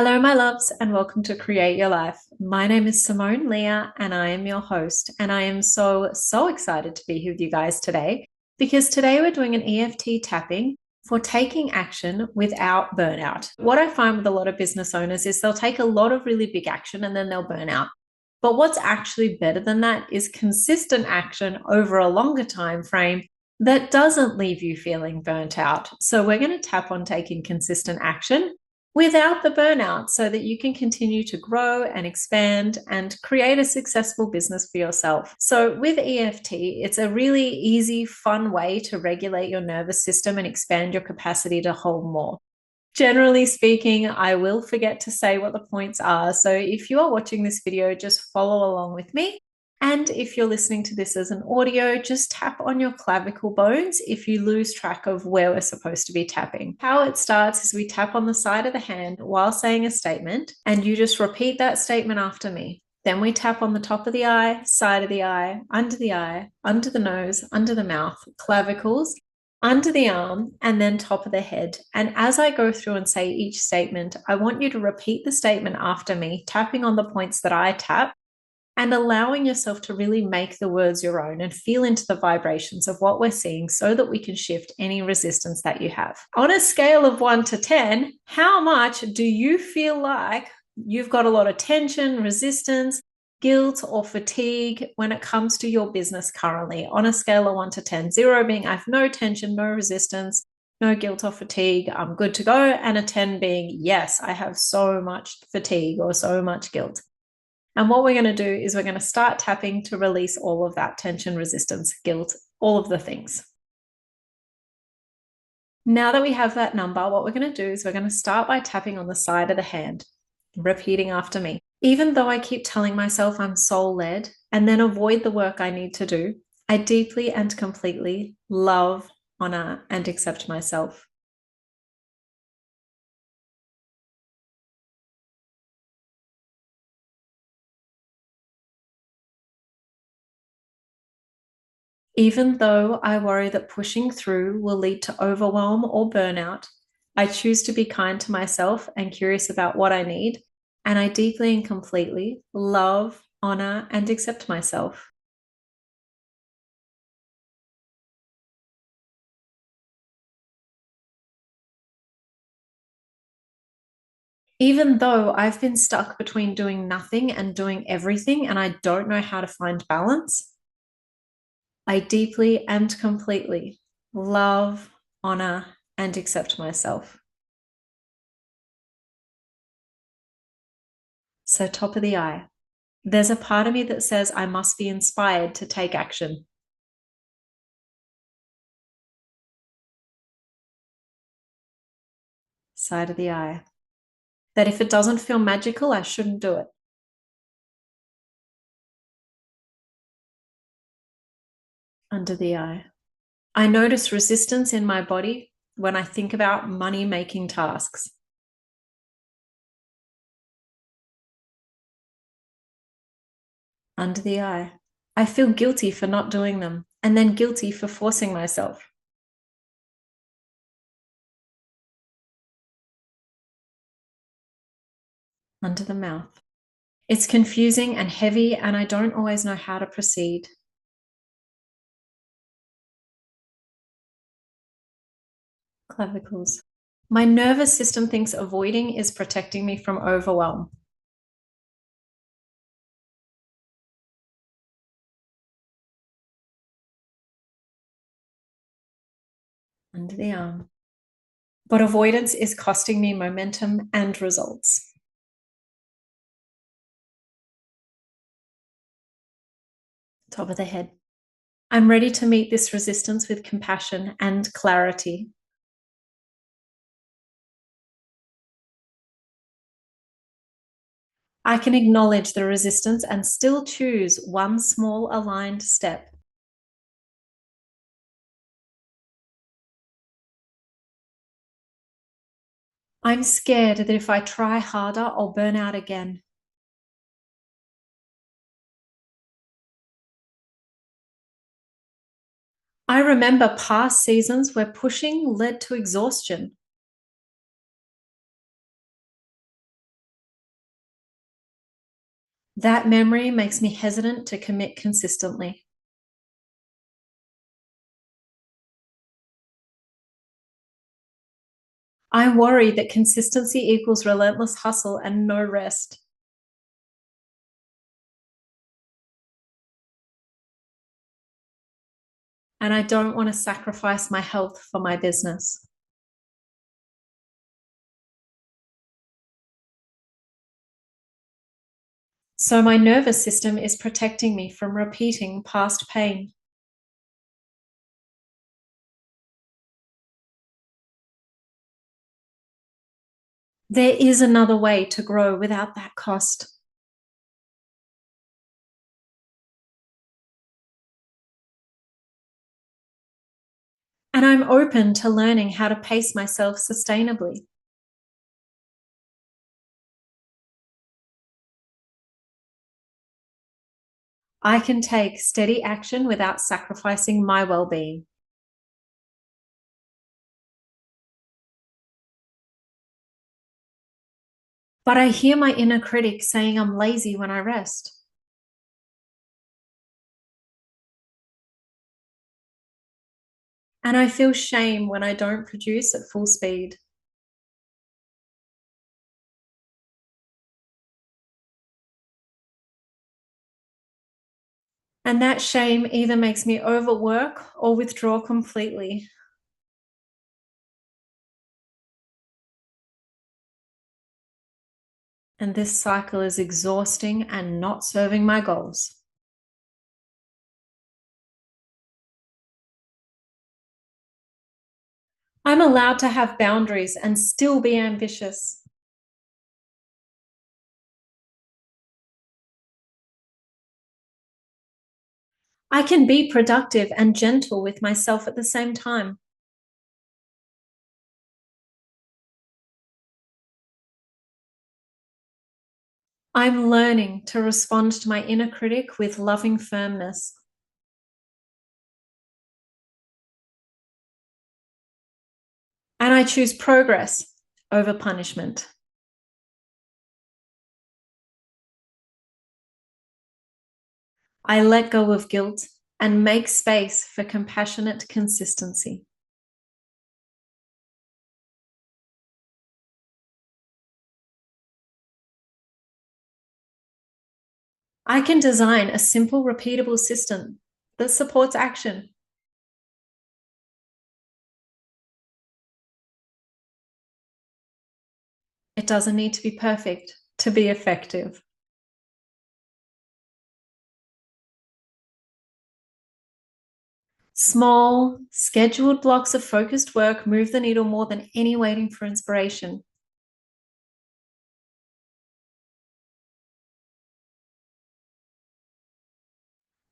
Hello, my loves, and welcome to Create Your Life. My name is Simone Leah, and I am your host. And I am so excited to be here with you guys today because today we're doing an EFT tapping for taking action without burnout. What I find with a lot of business owners is they'll take a lot of really big action and then they'll burn out. But what's actually better than that is consistent action over a longer time frame that doesn't leave you feeling burnt out. So we're going to tap on taking consistent action without the burnout so that you can continue to grow and expand and create a successful business for yourself. So with EFT, it's a really easy, fun way to regulate your nervous system and expand your capacity to hold more. Generally speaking, I will forget to say what the points are. So if you are watching this video, just follow along with me. And if you're listening to this as an audio, just tap on your clavicle bones if you lose track of where we're supposed to be tapping. How it starts is we tap on the side of the hand while saying a statement, and you just repeat that statement after me. Then we tap on the top of the eye, side of the eye, under the nose, under the mouth, clavicles, under the arm, and then top of the head. And as I go through and say each statement, I want you to repeat the statement after me, tapping on the points that I tap and allowing yourself to really make the words your own and feel into the vibrations of what we're seeing so that we can shift any resistance that you have. On a scale of 1 to 10, how much do you feel like you've got a lot of tension, resistance, guilt, or fatigue when it comes to your business currently? On a scale of 1 to 10, 0 being I have no tension, no resistance, no guilt or fatigue, I'm good to go, and a 10 being yes, I have so much fatigue or so much guilt. And what we're going to do is we're going to start tapping to release all of that tension, resistance, guilt, all of the things. Now that we have that number, what we're going to do is we're going to start by tapping on the side of the hand, repeating after me. Even though I keep telling myself I'm soul-led and then avoid the work I need to do, I deeply and completely love, honor, and accept myself. Even though I worry that pushing through will lead to overwhelm or burnout, I choose to be kind to myself and curious about what I need, and I deeply and completely love, honor, and accept myself. Even though I've been stuck between doing nothing and doing everything, and I don't know how to find balance, I deeply and completely love, honor, and accept myself. So, top of the eye. There's a part of me that says I must be inspired to take action. Side of the eye. That if it doesn't feel magical, I shouldn't do it. Under the eye. I notice resistance in my body when I think about money making tasks. Under the eye. I feel guilty for not doing them and then guilty for forcing myself. Under the mouth. It's confusing and heavy, and I don't always know how to proceed. Clavicles. My nervous system thinks avoiding is protecting me from overwhelm. Under the arm. But avoidance is costing me momentum and results. Top of the head. I'm ready to meet this resistance with compassion and clarity. I can acknowledge the resistance and still choose one small aligned step. I'm scared that if I try harder, I'll burn out again. I remember past seasons where pushing led to exhaustion. That memory makes me hesitant to commit consistently. I worry that consistency equals relentless hustle and no rest. And I don't want to sacrifice my health for my business. So my nervous system is protecting me from repeating past pain. There is another way to grow without that cost. And I'm open to learning how to pace myself sustainably. I can take steady action without sacrificing my well-being. But I hear my inner critic saying I'm lazy when I rest. And I feel shame when I don't produce at full speed. And that shame either makes me overwork or withdraw completely. And this cycle is exhausting and not serving my goals. I'm allowed to have boundaries and still be ambitious. I can be productive and gentle with myself at the same time. I'm learning to respond to my inner critic with loving firmness. And I choose progress over punishment. I let go of guilt and make space for compassionate consistency. I can design a simple, repeatable system that supports action. It doesn't need to be perfect to be effective. Small, scheduled blocks of focused work move the needle more than any waiting for inspiration.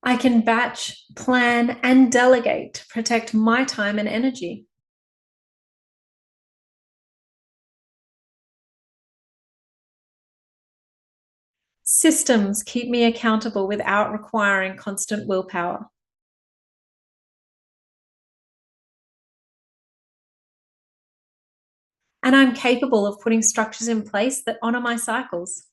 I can batch, plan, and delegate to protect my time and energy. Systems keep me accountable without requiring constant willpower. And I'm capable of putting structures in place that honor my cycles.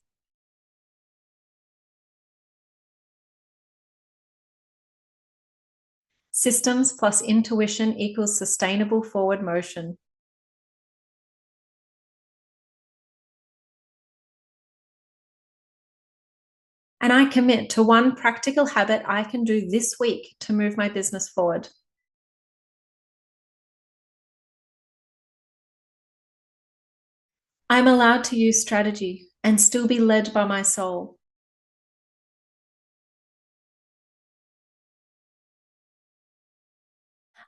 Systems plus intuition equals sustainable forward motion. And I commit to one practical habit I can do this week to move my business forward. I'm allowed to use strategy and still be led by my soul.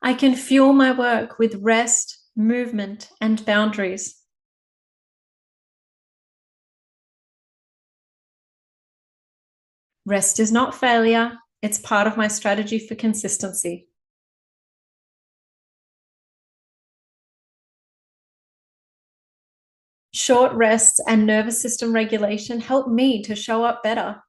I can fuel my work with rest, movement, and boundaries. Rest is not failure, it's part of my strategy for consistency. Short rests and nervous system regulation help me to show up better.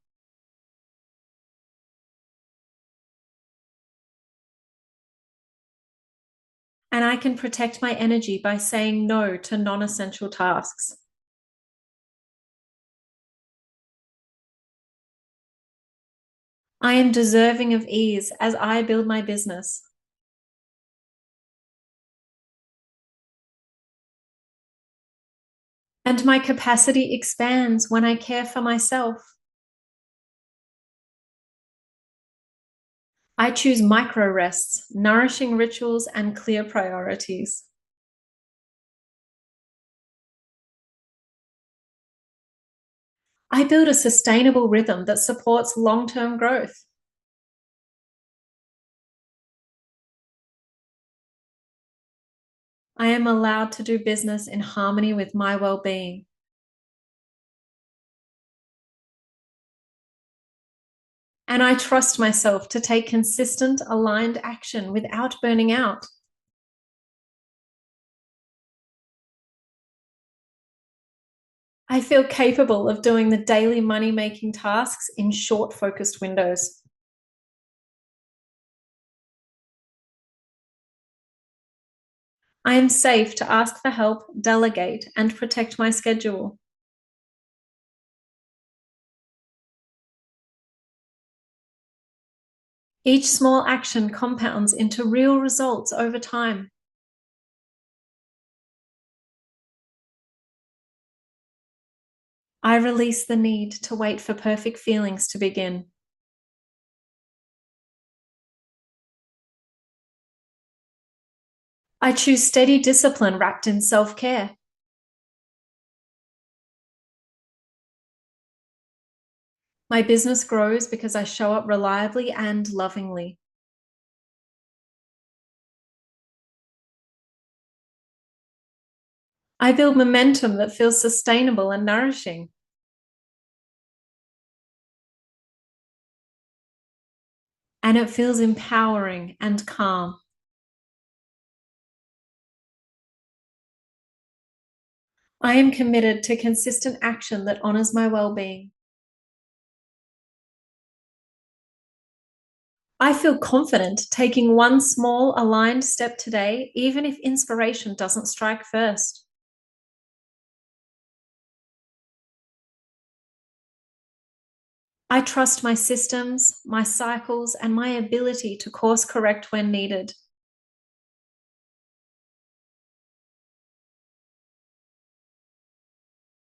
And I can protect my energy by saying no to non-essential tasks. I am deserving of ease as I build my business. And my capacity expands when I care for myself. I choose micro rests, nourishing rituals, and clear priorities. I build a sustainable rhythm that supports long-term growth. I am allowed to do business in harmony with my well-being. And I trust myself to take consistent, aligned action without burning out. I feel capable of doing the daily money-making tasks in short, focused windows. I am safe to ask for help, delegate, and protect my schedule. Each small action compounds into real results over time. I release the need to wait for perfect feelings to begin. I choose steady discipline wrapped in self-care. My business grows because I show up reliably and lovingly. I build momentum that feels sustainable and nourishing. And it feels empowering and calm. I am committed to consistent action that honors my well-being. I feel confident taking one small aligned step today, even if inspiration doesn't strike first. I trust my systems, my cycles, and my ability to course correct when needed.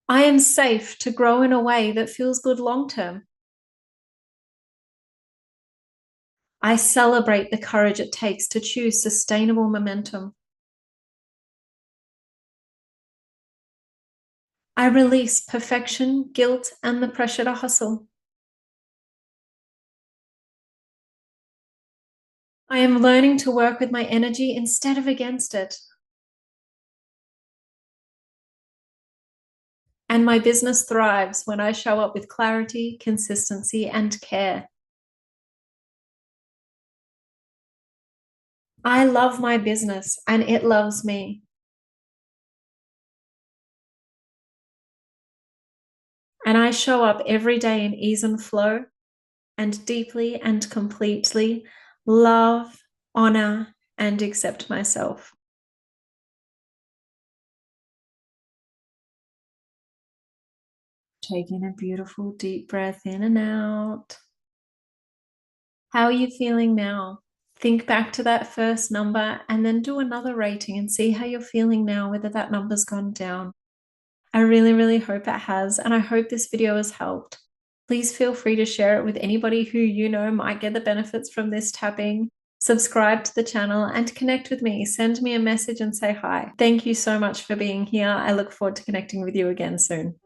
I am safe to grow in a way that feels good long term. I celebrate the courage it takes to choose sustainable momentum. I release perfection, guilt, and the pressure to hustle. I am learning to work with my energy instead of against it. And my business thrives when I show up with clarity, consistency, and care. I love my business and it loves me. And I show up every day in ease and flow and deeply and completely love, honor, and accept myself. Taking a beautiful deep breath in and out. How are you feeling now? Think back to that first number and then do another rating and see how you're feeling now, whether that number's gone down. I really, really hope it has, and I hope this video has helped. Please feel free to share it with anybody who you know might get the benefits from this tapping. Subscribe to the channel and connect with me. Send me a message and say hi. Thank you so much for being here. I look forward to connecting with you again soon.